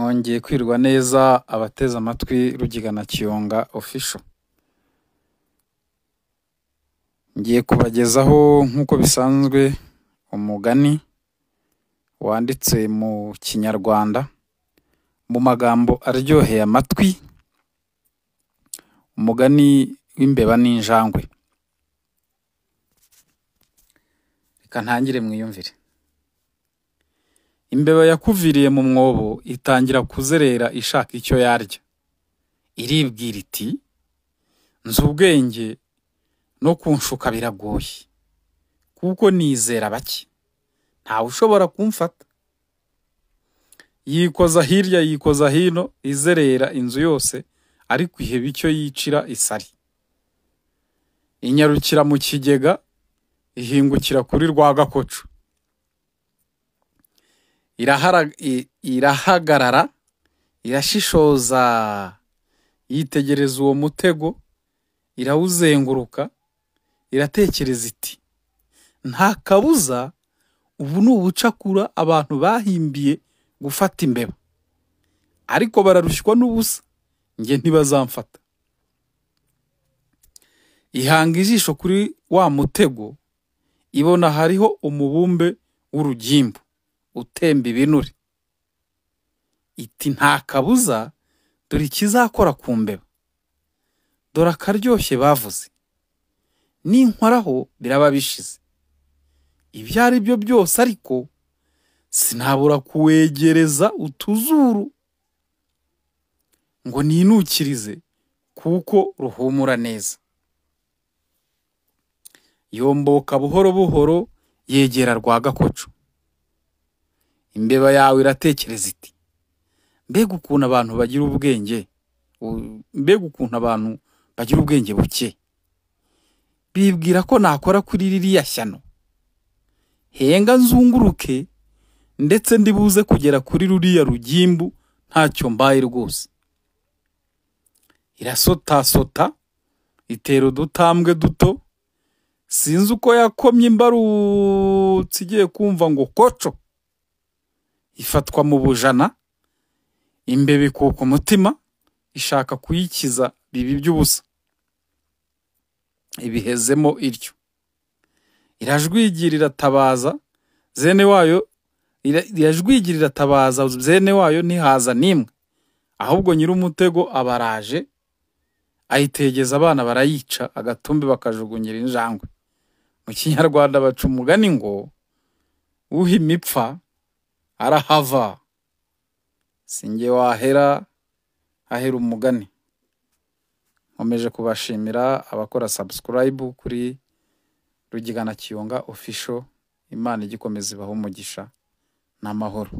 Mwongeye kwirwa neza abateze amatwi Rugigana Kiyonga official. Ngiye kubagezaho nk'uko bisanzwe umugani wanditse mu Kinyarwanda mu magambo aryoheye amatwi, umugani w'imbeba n'injangwe. Reka ntangire mwiyumvire. Imbeba yakuviriye mu mwobo itangira kuzerera ishaka icyo yarya. Iribwira iti, nzi ubwenge no kunshuka biragoye, kuko nizera bake, ntawe ushobora kumfata. Yikoza hirya yikoza hino izerera inzu yose, ariko iheba icyo yicira isari. Inyarukira mu kigega, ihingukira kuri Rwagakoco. Irahagarara, irashishoza, yitegereza uwo mutego, irawuzenguruka, iratekereza iti, nta kabuza ubu ni ubucakura abantu bahimbiye gufata imbeba, ariko bararushywa n'ubusa, njye ntibazamfata. Ihanga ijisho kuri wa mutego, ibona hariho umubumbe w'urugimbu utemba ibinure. Iti nta kabuza, dore ikizakora ku mbeba, dore akaryoshye bavuze, ninkoraho biraba bishize. Ibyo ari byo byose ariko sinabura kuwegereza utuzuru ngo ninukirize, kuko ruhumura neza. Yomboka buhoro buhoro yegera Rwagakoco. Imbeba yawe iratekereza iti, mbega ukuntu abantu bagira ubwenge, mbega ukuntu abantu bagira ubwenge buke. Bibwira ko nakora kuri ririya shyano, henga nzunguruke, ndetse ndibuze kugera kuri ruriya rugimbu ntacyo mbaye rwose. Irasotasota, itera udutambwe duto, sinzi uko yakomye imbarutsi igiye kumva ngo koco. Ifatwa mu bujana, imbeba ikuka umutima, ishaka kuyikiza bibi by'ubusa. Ibihezemo iryo. Irajwigira iratabaza, zene wayo ntihaza n'imwe, ahubwo nyir'umutego abaraje, ayitegeza abana barayica, agatumbi bakajugunyira injangwe. Mu Kinyarwanda baca umugani ngo, uhima ipfa arahava. Sinjye wahera, hahera umugani. Nkomeje kubashimira abakora subscribe kuri Rugigana Kiyonga official. Imana igikomeza ibahe umugisha n'amahoro.